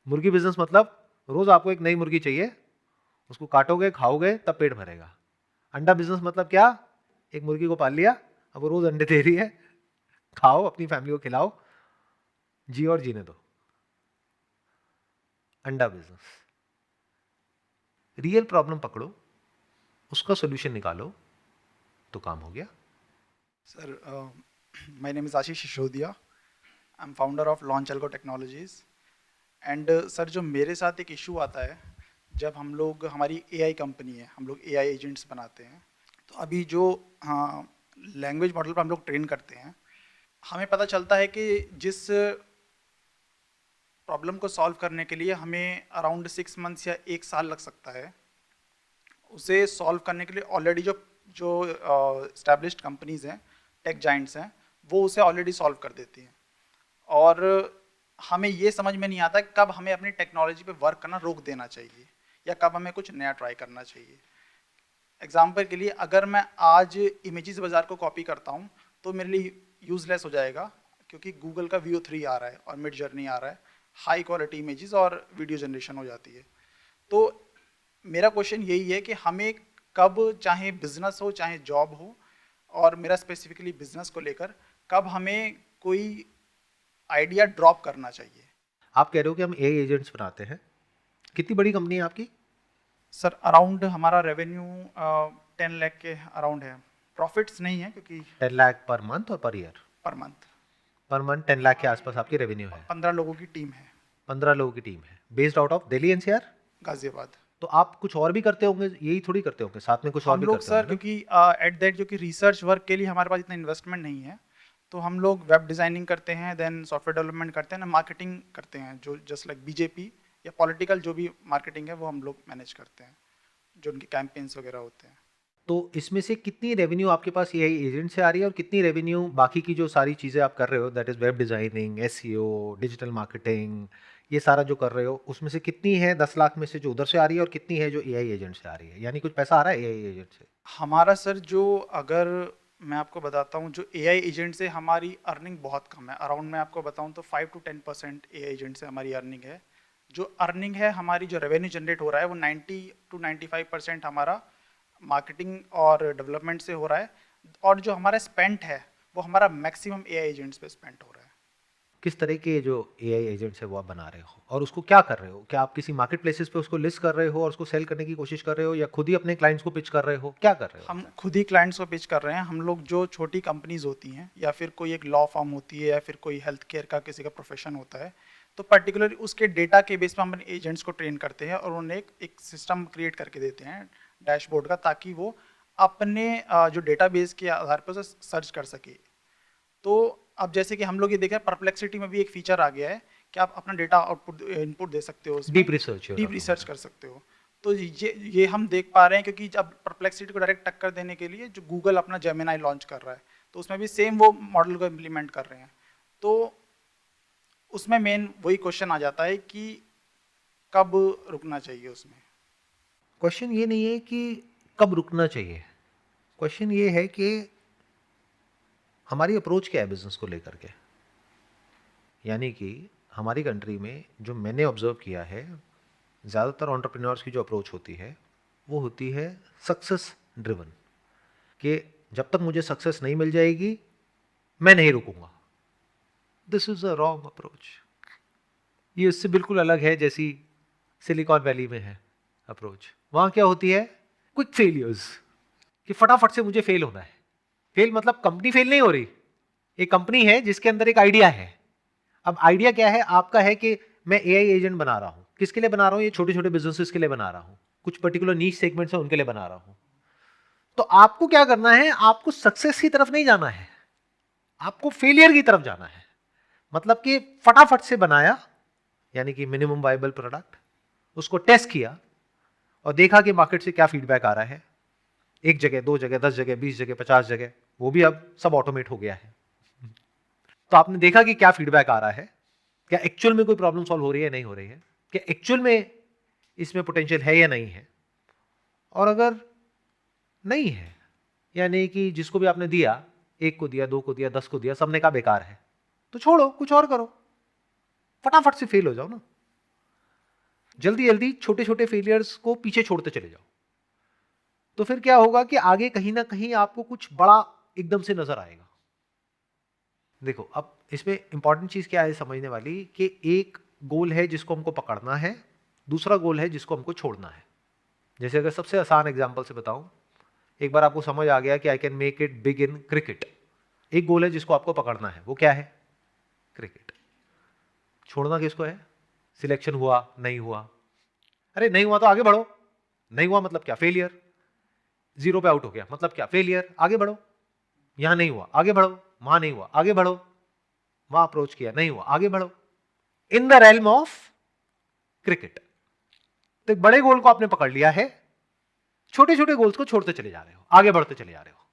A: मुर्गी बिजनेस मतलब रोज आपको एक नई मुर्गी चाहिए, उसको काटोगे खाओगे तब पेट भरेगा। अंडा बिजनेस मतलब क्या, एक मुर्गी को पाल लिया, अब वो रोज अंडे दे रही है, खाओ अपनी फैमिली को खिलाओ, जी और जीने दो। अंडा बिजनेस। रियल प्रॉब्लम पकड़ो, उसका सोल्यूशन निकालो तो काम हो गया।
D: Sir, my name is Ashish Shishodia. I'm founder of Launch Algo Technologies. And sir जो मेरे साथ एक इशू आता है, जब हम लोग, हमारी AI कंपनी है, हम लोग AI एजेंट्स बनाते हैं, तो अभी जो लैंग्वेज मॉडल पर हम लोग ट्रेन करते हैं, हमें पता चलता है कि जिस प्रॉब्लम को सॉल्व करने के लिए हमें अराउंड 6 मंथ्स या 1 साल लग सकता है, उसे सॉल्व करने के लिए ऑलरेडी जो एस्टैब्लिश्ड कंपनीज़ हैं, टेक जाइंट्स हैं, वो उसे ऑलरेडी सॉल्व कर देती हैं। और हमें ये समझ में नहीं आता कब हमें अपनी टेक्नोलॉजी पे वर्क करना रोक देना चाहिए या कब हमें कुछ नया ट्राई करना चाहिए। एग्जाम्पल के लिए, अगर मैं आज इमेजेस बाज़ार को कॉपी करता हूँ तो मेरे लिए यूज़लेस हो जाएगा, क्योंकि गूगल का Veo 3 आ रहा है और मिड जर्नी आ रहा है, हाई क्वालिटी इमेजेस और वीडियो जनरेशन हो जाती है। तो मेरा क्वेश्चन यही है कि हमें कब, चाहे बिजनेस हो चाहे जॉब हो, और मेरा स्पेसिफिकली बिजनेस को लेकर, कब हमें कोई आइडिया ड्रॉप करना चाहिए।
A: आप कह रहे हो कि हम एआई एजेंट्स बनाते हैं, कितनी बड़ी कंपनी है आपकी?
D: सर अराउंड हमारा रेवेन्यू 10 लाख के अराउंड है। प्रॉफिट्स नहीं है क्योंकि
A: 10 लाख पर मंथ और per year?
D: Per month.
A: Per month 10 lakh के आसपास आपकी रेवेन्यू है।
D: 15 लोगों की टीम है।
A: 15 लोगों की टीम है, based out of Delhi NCR,
D: Ghaziabad.
A: तो आप कुछ और भी करते होंगे, यही थोड़ी करते होंगे, साथ में कुछ और
D: हम
A: भी
D: लोग
A: करते
D: सर,
A: होंगे ना?
D: क्योंकि एट दैट जो कि रिसर्च वर्क के लिए हमारे पास इतना इन्वेस्टमेंट नहीं है, तो हम लोग वेब डिज़ाइनिंग करते हैं, देन सॉफ्टवेयर डेवलपमेंट करते हैं ना, मार्केटिंग करते हैं, जो जस्ट लाइक बीजेपी या पॉलिटिकल जो भी मार्केटिंग है वो हम लोग मैनेज करते हैं, जो उनके कैंपेन्स वगैरह होते हैं।
A: तो इसमें से कितनी रेवेन्यू आपके पास एआई एजेंट से आ रही है और कितनी रेवेन्यू बाकी की जो सारी चीज़ें आप कर रहे हो, that is web designing, SEO, digital marketing, ये सारा जो कर रहे हो, उसमें से कितनी है 10 लाख में से जो उधर से आ रही है और कितनी है जो एआई एजेंट से आ रही है? यानी कुछ पैसा आ रहा है एआई एजेंट से?
D: हमारा सर जो, अगर मैं आपको बताता हूँ, जो एआई एजेंट से हमारी अर्निंग बहुत कम है। अराउंड मैं आपको बताऊँ तो 5 to 10% एआई एजेंट से हमारी अर्निंग है। जो अर्निंग है हमारी, जो रेवेन्यू जनरेट हो रहा है वो 90 to 95% हमारा मार्केटिंग और डेवलपमेंट से हो रहा है, और जो हमारा स्पेंड है वो हमारा मैक्सिमम एआई एजेंट्स पे स्पेंड हो रहा है।
A: किस तरह के जो एआई एजेंट्स है वो आप बना रहे हो और उसको क्या कर रहे हो? क्या आप किसी मार्केट प्लेसेस पे उसको लिस्ट कर रहे हो और उसको सेल करने की कोशिश कर रहे हो, या खुद ही अपने क्लाइंट्स को पिच कर रहे हो? क्या कर रहे हो?
D: हम खुद ही क्लाइंट्स को पिच कर रहे हैं। हम लोग जो छोटी कंपनीज होती हैं या फिर कोई एक लॉ फर्म होती है या फिर कोई हेल्थ केयर का किसी का प्रोफेशन होता है, तो पर्टिकुलर उसके डेटा के बेस पर हम एजेंट्स को ट्रेन करते हैं और उन्हें एक सिस्टम क्रिएट करके देते हैं डैशबोर्ड का, ताकि वो अपने जो डेटाबेस के आधार पर उसे सर्च कर सके। तो अब जैसे कि हम लोग ये देखें, परप्लेक्सिटी में भी एक फीचर आ गया है कि आप अपना डेटा आउटपुट इनपुट दे सकते हो,
A: डीप रिसर्च
D: डीप रिसर्च कर सकते हो। तो ये हम देख पा रहे हैं, क्योंकि जब परप्लेक्सिटी को डायरेक्ट टक्कर देने के लिए जो गूगल अपना जेमिनाई लॉन्च कर रहा है, तो उसमें भी सेम वो मॉडल को इम्प्लीमेंट कर रहे हैं। तो उसमें मेन वही क्वेश्चन आ जाता है कि कब रुकना चाहिए उसमें।
A: क्वेश्चन ये नहीं है कि कब रुकना चाहिए, क्वेश्चन ये है कि हमारी अप्रोच क्या है बिजनेस को लेकर के। यानी कि हमारी कंट्री में जो मैंने ऑब्जर्व किया है, ज़्यादातर एंटरप्रेन्योर्स की जो अप्रोच होती है वो होती है सक्सेस ड्रिवन, कि जब तक मुझे सक्सेस नहीं मिल जाएगी मैं नहीं रुकूंगा। This is a wrong approach. ये इससे बिल्कुल अलग है जैसी सिलिकॉन वैली में है अप्रोच। वहाँ क्या होती है? क्विक फेलियर्स, कि फटाफट से मुझे फेल होना है। फेल मतलब कंपनी फेल नहीं हो रही, एक कंपनी है जिसके अंदर एक आइडिया है। अब आइडिया क्या है आपका? है कि मैं एआई एजेंट बना रहा हूं। किसके लिए बना रहा हूं? ये छोटे छोटे बिजनेसेस के लिए बना रहा हूं, कुछ पर्टिकुलर नीश सेगमेंट्स हैं उनके लिए बना रहा हूं। तो आपको क्या करना है? आपको सक्सेस की तरफ नहीं जाना है, आपको फेलियर की तरफ जाना है। मतलब कि फटाफट से बनाया, यानी कि मिनिमम वायबल प्रोडक्ट, उसको टेस्ट किया और देखा कि मार्केट से क्या फीडबैक आ रहा है। एक जगह, दो जगह, 10 जगह, 20 जगह, 50 जगह, वो भी अब सब ऑटोमेट हो गया है। तो आपने देखा कि क्या फीडबैक आ रहा है, क्या एक्चुअल में कोई प्रॉब्लम सॉल्व हो रही है, नहीं हो रही है, क्या एक्चुअल में इसमें पोटेंशियल है या नहीं है। और अगर नहीं है, यानी कि जिसको भी आपने दिया, एक को दिया, दो को दिया, 10 को दिया, सबने कहा बेकार है, तो छोड़ो, कुछ और करो, फटाफट से फेल हो जाओ ना। जल्दी जल्दी छोटे छोटे फेलियर्स को पीछे छोड़ते चले जाओ। तो फिर क्या होगा कि आगे कहीं ना कहीं आपको कुछ बड़ा एकदम से नजर आएगा। देखो, अब इसमें इंपॉर्टेंट चीज क्या है समझने वाली, कि एक गोल है जिसको हमको पकड़ना है, दूसरा गोल है जिसको हमको छोड़ना है। जैसे अगर सबसे आसान एग्जांपल से बताऊं, एक बार आपको समझ आ गया कि I can make it big in cricket. एक गोल है जिसको आपको पकड़ना है, वो क्या है? क्रिकेट। छोड़ना किसको है? सिलेक्शन हुआ, नहीं हुआ, अरे नहीं हुआ तो आगे बढ़ो। नहीं हुआ मतलब क्या? फेलियर। 0 पे आउट हो गया मतलब क्या? फेलियर। आगे बढ़ो। यहां नहीं हुआ, आगे बढ़ो। वहां नहीं हुआ, आगे बढ़ो। वहां अप्रोच किया, नहीं हुआ, आगे बढ़ो। In the realm of cricket. तो एक बड़े गोल को आपने पकड़ लिया है, छोटे छोटे गोल्स को छोड़ते चले जा रहे हो, आगे बढ़ते चले जा रहे हो।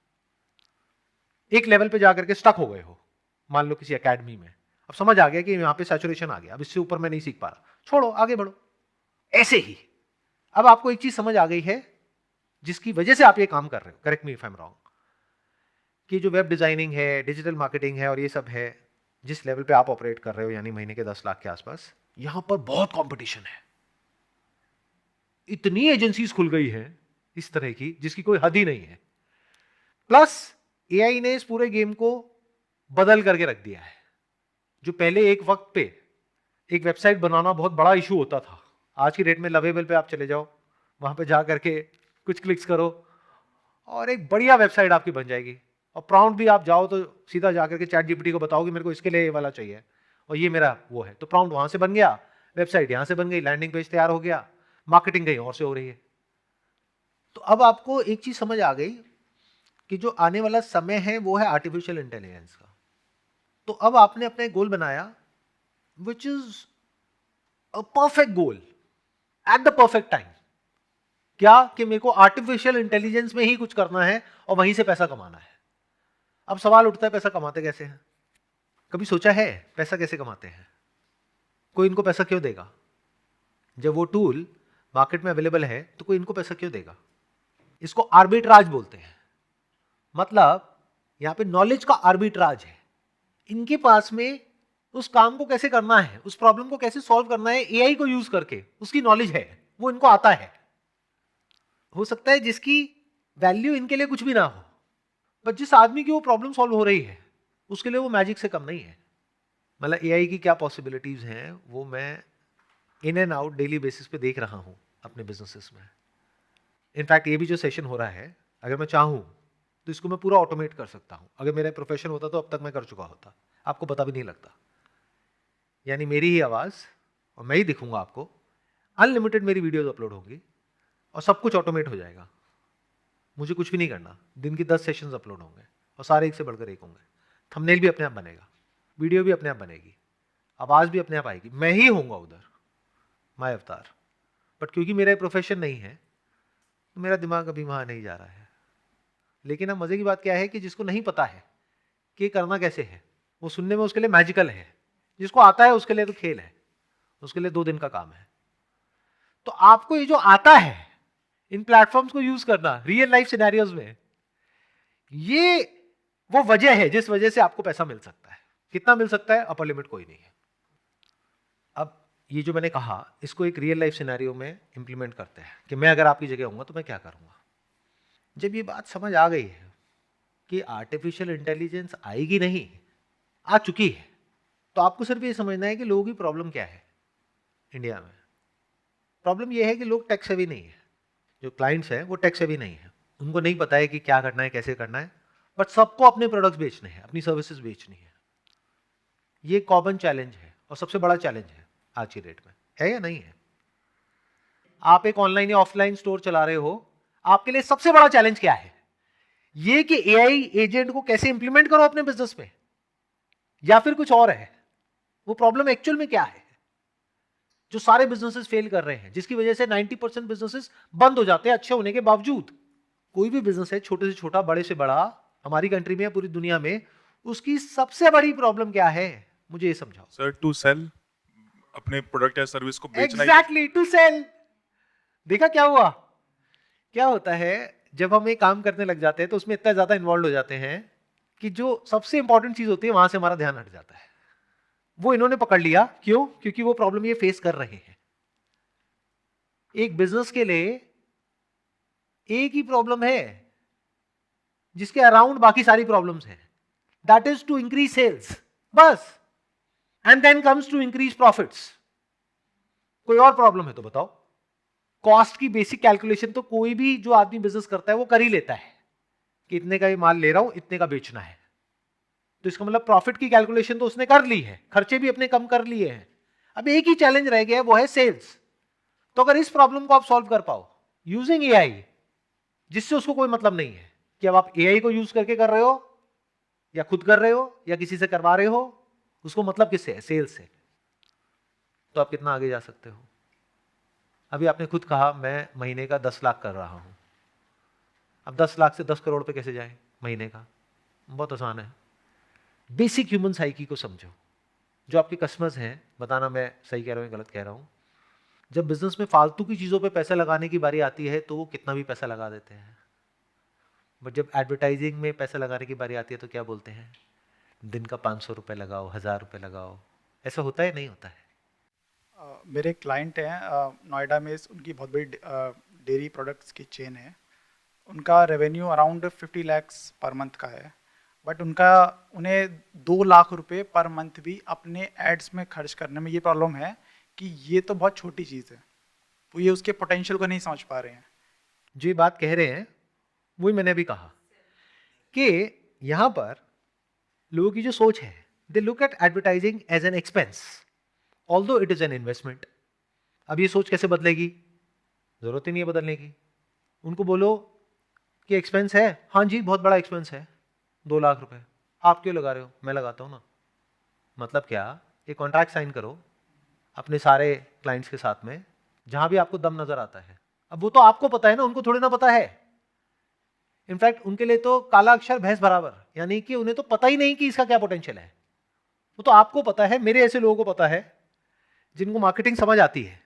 A: एक लेवल पे जाकर के स्टक हो गए हो, मान लो किसी एकेडमी में। अब समझ आ गया कि यहां पे सैचुरेशन आ गया, अब इससे ऊपर मैं नहीं सीख पा रहा, छोड़ो, आगे बढ़ो। ऐसे ही अब आपको एक चीज समझ आ गई है जिसकी वजह से आप ये काम कर रहे हो, correct me if I am wrong, कि जो वेब डिजाइनिंग है, डिजिटल मार्केटिंग है और ये सब है, जिस लेवल पे आप ऑपरेट कर रहे हो, यानी महीने के 10 लाख के आसपास, यहां पर बहुत कंपटीशन है। इतनी एजेंसीज खुल गई है इस तरह की जिसकी कोई हद ही नहीं है। प्लस एआई ने इस पूरे गेम को बदल करके रख दिया है। जो पहले एक वक्त पे एक वेबसाइट बनाना बहुत बड़ा इशू होता था, आज की डेट में लवेबल पे आप चले जाओ, वहां पे जा करके कुछ क्लिक्स करो और एक बढ़िया वेबसाइट आपकी बन जाएगी। और प्रॉम्प्ट भी आप जाओ तो सीधा जाकर के चैट जीपीटी को बताओ कि मेरे को इसके लिए ये वाला चाहिए और ये मेरा वो है, तो प्रॉम्प्ट वहां से बन गया, वेबसाइट यहां से बन गई, लैंडिंग पेज तैयार हो गया, मार्केटिंग कहीं और से हो रही है। तो अब आपको एक चीज समझ आ गई कि जो आने वाला समय है वो है आर्टिफिशियल इंटेलिजेंस का। तो अब आपने अपना एक गोल बनाया which is a perfect goal at the perfect time. क्या? कि मेरे को आर्टिफिशियल इंटेलिजेंस में ही कुछ करना है और वहीं से पैसा कमाना है। अब सवाल उठता है, पैसा कमाते कैसे हैं? कभी सोचा है पैसा कैसे कमाते हैं? कोई इनको पैसा क्यों देगा? जब वो टूल मार्केट में अवेलेबल है तो कोई इनको पैसा क्यों देगा? इसको आर्बिट्राज बोलते हैं। मतलब यहां पे नॉलेज का आर्बिट्राज है। इनके पास में उस काम को कैसे करना है, उस प्रॉब्लम को कैसे सॉल्व करना है, एआई को यूज करके उसकी नॉलेज है, वो इनको आता है। हो सकता है जिसकी वैल्यू इनके लिए कुछ भी ना हो, बट जिस आदमी की वो प्रॉब्लम सॉल्व हो रही है उसके लिए वो मैजिक से कम नहीं है। मतलब एआई की क्या पॉसिबिलिटीज हैं वो मैं in and out daily basis पे देख रहा हूं अपने बिजनेसेस में। इनफैक्ट ये भी जो सेशन हो रहा है, अगर मैं चाहूं तो इसको मैं पूरा ऑटोमेट कर सकता हूं। अगर मेरा प्रोफेशन होता तो अब तक मैं कर चुका होता, आपको पता भी नहीं लगता। यानी मेरी ही आवाज़ और मैं ही दिखूंगा आपको, अनलिमिटेड मेरी वीडियोज अपलोड होंगी और सब कुछ ऑटोमेट हो जाएगा। मुझे कुछ भी नहीं करना, दिन की 10 सेशंस अपलोड होंगे और सारे एक से बढ़कर एक होंगे। थंबनेल भी अपने आप बनेगा, वीडियो भी अपने आप बनेगी, आवाज़ भी अपने आप आएगी, मैं ही होऊंगा उधर, माय अवतार। बट क्योंकि मेरा प्रोफेशन नहीं है तो मेरा दिमाग अभी वहाँ नहीं जा रहा है। लेकिन अब मज़े की बात क्या है कि जिसको नहीं पता है कि करना कैसे है, वो सुनने में उसके लिए मैजिकल है। जिसको आता है उसके लिए तो खेल है, उसके लिए 2 दिन का काम है। तो आपको ये जो आता है इन प्लेटफॉर्म्स को यूज करना रियल लाइफ सिनेरियोज में, ये वो वजह है जिस वजह से आपको पैसा मिल सकता है। कितना मिल सकता है, अपर लिमिट कोई नहीं है। अब ये जो मैंने कहा इसको एक रियल लाइफ सिनेरियो में इंप्लीमेंट करते हैं कि मैं अगर आपकी जगह होऊंगा तो मैं क्या करूंगा। जब ये बात समझ आ गई है कि आर्टिफिशियल इंटेलिजेंस आएगी नहीं, आ चुकी है, तो आपको सिर्फ ये समझना है कि लोगों की प्रॉब्लम क्या है। इंडिया में प्रॉब्लम ये है कि लोग टेक सेवी नहीं है, जो क्लाइंट्स हैं वो टेक सेवी नहीं है, उनको नहीं पता है कि क्या करना है, कैसे करना है, बट सबको अपने प्रोडक्ट्स बेचने हैं, अपनी सर्विसेज बेचनी है। ये कॉमन चैलेंज है और सबसे बड़ा चैलेंज है आज की डेट में, है या नहीं है? आप एक ऑनलाइन या ऑफलाइन स्टोर चला रहे हो, आपके लिए सबसे बड़ा चैलेंज क्या है? ये कि एआई एजेंट को कैसे इंप्लीमेंट करो अपने बिजनेस में, या फिर कुछ और है? वो प्रॉब्लम एक्चुअल में क्या है जो सारे बिजनेसेस फेल कर रहे हैं, जिसकी वजह से 90% बिजनेसेस बंद हो जाते हैं अच्छे होने के बावजूद? कोई भी बिजनेस है, छोटे से छोटा, बड़े से बड़ा, हमारी कंट्री में या पूरी दुनिया में, उसकी सबसे बड़ी प्रॉब्लम क्या है? मुझे ये समझाओ।
C: सर, टू सेल, अपने प्रोडक्ट या सर्विस को बेचना।
A: Exactly, to sell. देखा क्या हुआ? क्या होता है जब हम एक काम करने लग जाते हैं तो उसमें इतना ज्यादा इन्वॉल्व हो जाते हैं कि जो सबसे इंपॉर्टेंट चीज होती है वहां से हमारा ध्यान हट जाता है। वो इन्होंने पकड़ लिया, क्यों? क्योंकि वो प्रॉब्लम ये फेस कर रहे हैं। एक बिजनेस के लिए एक ही प्रॉब्लम है जिसके अराउंड बाकी सारी प्रॉब्लम्स हैं, that is to increase sales, बस। And then comes to increase profits. कोई और प्रॉब्लम है तो बताओ? कॉस्ट की बेसिक कैलकुलेशन तो कोई भी जो आदमी बिजनेस करता है वो कर ही लेता है कि इतने का ये माल ले रहा हूं, इतने का बेचना है, तो इसका मतलब प्रॉफिट की कैलकुलेशन तो उसने कर ली है, खर्चे भी अपने कम कर लिए हैं। अब एक ही चैलेंज रह गया है, वो है सेल्स। तो अगर इस प्रॉब्लम को आप सॉल्व कर पाओ यूजिंग एआई, जिससे उसको कोई मतलब नहीं है कि अब आप एआई को यूज करके कर रहे हो या खुद कर रहे हो या किसी से करवा रहे हो, उसको मतलब किससे है? सेल्स से। तो आप कितना आगे जा सकते हो? अभी आपने खुद कहा मैं महीने का 10 लाख कर रहा हूं। अब 10 लाख से 10 करोड़ पे कैसे जाए महीने का? बहुत आसान है। बेसिक ह्यूमन साइकी को समझो। जो आपके कस्टमर्स हैं, बताना मैं सही कह रहा हूं या गलत कह रहा हूं, जब बिजनेस में फालतू की चीज़ों पे पैसा लगाने की बारी आती है तो वो कितना भी पैसा लगा देते हैं, बट जब एडवर्टाइजिंग में पैसा लगाने की बारी आती है तो क्या बोलते हैं? दिन का 500 रुपये लगाओ, 1000 रुपये लगाओ। ऐसा होता है नहीं होता है?
D: मेरे क्लाइंट हैं नोएडा में, उनकी बहुत बड़ी डेयरी प्रोडक्ट्स की चेन है। उनका revenue around 50 lakhs per month का है, बट उन्हें 2 लाख रुपए पर मंथ भी अपने एड्स में खर्च करने में ये प्रॉब्लम है कि ये तो बहुत छोटी चीज़ है, वो ये उसके पोटेंशियल को नहीं समझ पा रहे हैं।
A: जो ये बात कह रहे हैं वही मैंने अभी कहा कि यहां पर लोगों की जो सोच है, they look at advertising as an expense although it is an investment. अब ये सोच कैसे बदलेगी? जरूरत ही नहीं है बदलने की। उनको बोलो कि एक्सपेंस है, हाँ जी बहुत बड़ा एक्सपेंस है, 2 लाख रुपए। आप क्यों लगा रहे हो? मैं लगाता हूं ना। मतलब क्या? एक कॉन्ट्रैक्ट साइन करो अपने सारे क्लाइंट्स के साथ में, जहां भी आपको दम नजर आता है। अब वो तो आपको पता है ना, उनको थोड़ी ना पता है। इनफैक्ट उनके लिए तो काला अक्षर भैंस बराबर, यानी कि उन्हें तो पता ही नहीं कि इसका क्या पोटेंशियल है। वो तो आपको पता है, मेरे ऐसे लोगों को पता है जिनको मार्केटिंग समझ आती है।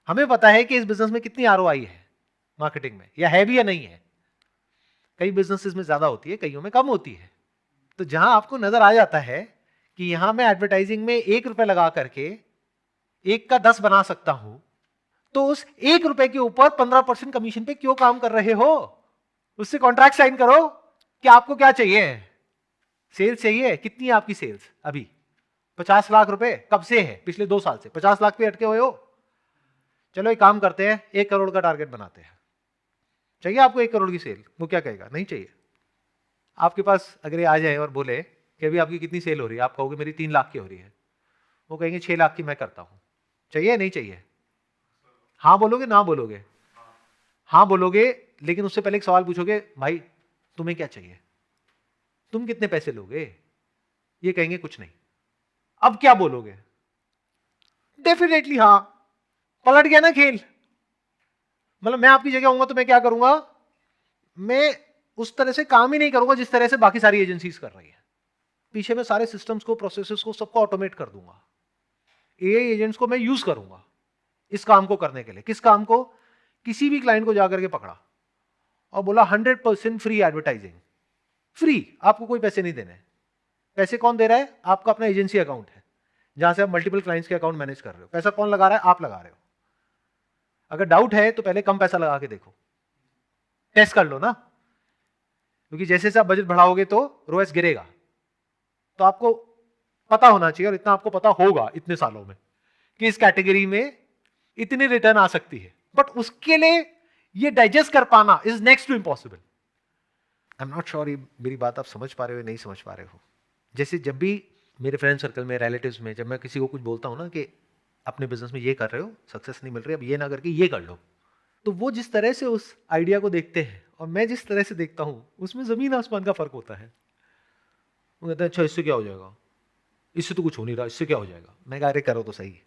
A: हमें पता है कि इस बिजनेस में कितनी आरओआई है मार्केटिंग में, या है भी या नहीं है। कई बिजनेसेस में ज्यादा होती है, कईयों में कम होती है। तो जहां आपको नजर आ जाता है कि यहां मैं एडवर्टाइजिंग में 1 रुपए लगा करके 1 का 10 बना सकता हूं, तो उस 1 रुपए के ऊपर 15% कमीशन पे क्यों काम कर रहे हो? उससे कॉन्ट्रैक्ट साइन करो कि आपको क्या चाहिए, सेल्स चाहिए। कितनी है आपकी सेल्स अभी? 50 लाख रुपए। कब से है? पिछले 2 साल से 50 लाख पे अटके हुए हो। चलो एक काम करते हैं, 1 करोड़ का टारगेट बनाते हैं। चाहिए आपको 1 करोड़ की सेल? वो क्या कहेगा? नहीं चाहिए। आपके पास अगर ये आ जाए और बोले कि अभी आपकी कितनी सेल हो रही है, आप कहोगे मेरी 3 लाख की हो रही है, वो कहेंगे 6 लाख की मैं करता हूं। चाहिए नहीं चाहिए? हाँ बोलोगे ना बोलोगे? हाँ बोलोगे, लेकिन उससे पहले एक सवाल पूछोगे, भाई तुम्हें क्या चाहिए, तुम कितने पैसे लोगे? ये कहेंगे कुछ नहीं। अब क्या बोलोगे? डेफिनेटली हाँ। पलट गया ना खेल। मतलब मैं आपकी जगह होऊंगा तो मैं क्या करूंगा? मैं उस तरह से काम ही नहीं करूंगा जिस तरह से बाकी सारी एजेंसीज कर रही है। पीछे में सारे सिस्टम्स को, प्रोसेसेस को, सबको ऑटोमेट कर दूंगा। एआई एजेंट्स को मैं यूज करूंगा इस काम को करने के लिए। किस काम को? किसी भी क्लाइंट को जाकर के पकड़ा और बोला 100% फ्री एडवर्टाइजिंग, फ्री, आपको कोई पैसे नहीं देने। पैसे कौन दे रहा है? आपका अपना एजेंसी अकाउंट है जहां से आप मल्टीपल क्लाइंट्स के अकाउंट मैनेज कर रहे हो। पैसा कौन लगा रहा है? आप लगा रहे हो। अगर डाउट है तो पहले कम पैसा लगा के देखो, टेस्ट कर लो ना, क्योंकि जैसे जैसे आप बजट बढ़ाओगे तो रोएस गिरेगा। तो आपको पता होना चाहिए, और इतना आपको पता होगा इतने सालों में, कि इस कैटेगरी में इतनी रिटर्न आ सकती है। बट उसके लिए ये डाइजेस्ट कर पाना is next to impossible. I am not sure ये मेरी बात आप समझ पा रहे हो या नहीं समझ पा रहे हो। जैसे जब भी मेरे फ्रेंड सर्कल में, रिलेटिव्स में, जब मैं किसी को कुछ बोलता हूं ना कि अपने बिजनेस में ये कर रहे हो, सक्सेस नहीं मिल रही, अब ये ना करके ये कर लो, तो वो जिस तरह से उस आइडिया को देखते हैं और मैं जिस तरह से देखता हूं, उसमें जमीन आसमान का फर्क होता है। वो कहते हैं अच्छा इससे क्या हो जाएगा, इससे तो कुछ हो नहीं रहा, इससे क्या हो जाएगा। मैं कहा अरे करो तो सही।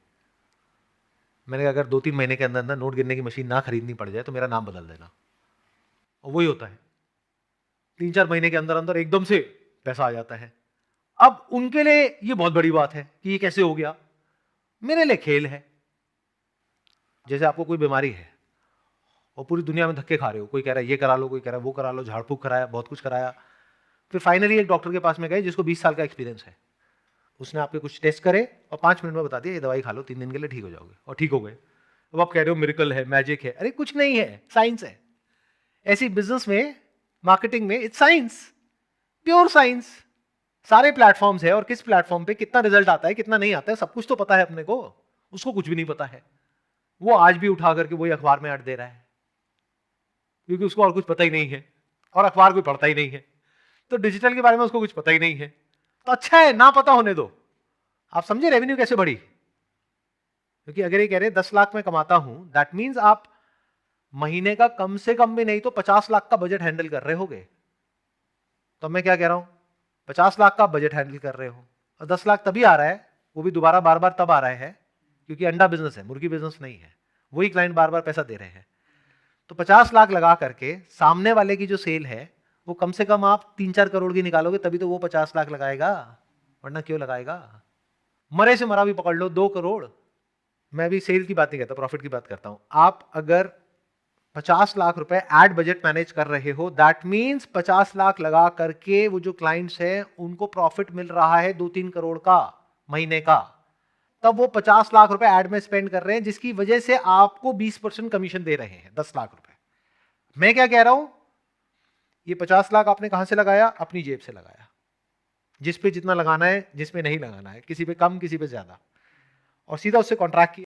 A: मैंने कहा अगर 2-3 महीने के अंदर अंदर नोट गिनने की मशीन ना खरीदनी पड़ जाए तो मेरा नाम बदल देना। और वही होता है, 3-4 महीने के अंदर अंदर एकदम से पैसा आ जाता है। अब उनके लिए ये बहुत बड़ी बात है कि ये कैसे हो गया, मेरे लिए खेल है। जैसे आपको कोई बीमारी है और पूरी दुनिया में धक्के खा रहे हो, कोई कह रहा है ये करा लो, कोई कह रहा है वो करा लो, झाड़ फूक कराया, बहुत कुछ कराया, फिर फाइनली एक डॉक्टर के पास में गए जिसको 20 साल का एक्सपीरियंस है। उसने आपके कुछ टेस्ट करे और 5 मिनट में बता दिया ये दवाई खा लो, 3 दिन के लिए ठीक हो जाओगे, और ठीक हो गए। अब आप कह रहे हो मिरेकल है, मैजिक है। अरे कुछ नहीं है, साइंस है। ऐसी बिजनेस में, मार्केटिंग में, इट्स साइंस, प्योर साइंस। सारे प्लेटफॉर्म्स है और किस प्लेटफॉर्म पे कितना रिजल्ट आता है, कितना नहीं आता है, सब कुछ तो पता है अपने को। उसको कुछ भी नहीं पता है, वो आज भी उठा करके वही अखबार में ऐड दे रहा है, क्योंकि उसको और कुछ पता ही नहीं है, और अखबार कोई पढ़ता ही नहीं है, तो डिजिटल के बारे में उसको कुछ पता ही नहीं है। तो अच्छा है ना पता होने दो। आप समझे रेवेन्यू कैसे बढ़ी? क्योंकि अगर ये कह रहे 10 लाख में कमाता हूं, दैट मीन्स आप महीने का कम से कम भी नहीं तो 50 लाख का बजट हैंडल कर रहे होगे। तो मैं क्या कह रहा हूं, 50 लाख का बजट हैंडल कर रहे हो, और 10 लाख तभी आ रहा है, वो भी दोबारा बार बार तब आ रहा है क्योंकि अंडा बिजनेस है, मुर्गी बिजनेस नहीं है। वही क्लाइंट बार बार पैसा दे रहे हैं। तो 50 लाख लगा करके सामने वाले की जो सेल है वो कम से कम आप 3-4 करोड़ की निकालोगे, तभी तो वो 50 लाख लगाएगा, वरना क्यों लगाएगा? मरे से मरा भी पकड़ लो 2 करोड़। मैं भी सेल की बात नहीं करता, प्रॉफिट की बात करता हूं। आप अगर 50 लाख रुपए एड बजट मैनेज कर रहे हो, दैट मीन्स 50 लाख लगा करके वो जो क्लाइंट्स हैं उनको प्रॉफिट मिल रहा है 2-3 करोड़ का महीने का। तब वो 50 लाख रुपए एड में स्पेंड कर रहे हैं, जिसकी वजह से आपको 20% कमीशन दे रहे हैं, 10 लाख रुपए। मैं क्या कह रहा हूं, ये 50 लाख आपने कहां से लगाया? अपनी जेब से लगाया। जिस पे जितना लगाना है, जिस पे नहीं लगाना है, किसी पे कम किसी पे ज्यादा, और सीधा उससे कॉन्ट्रैक्ट किया।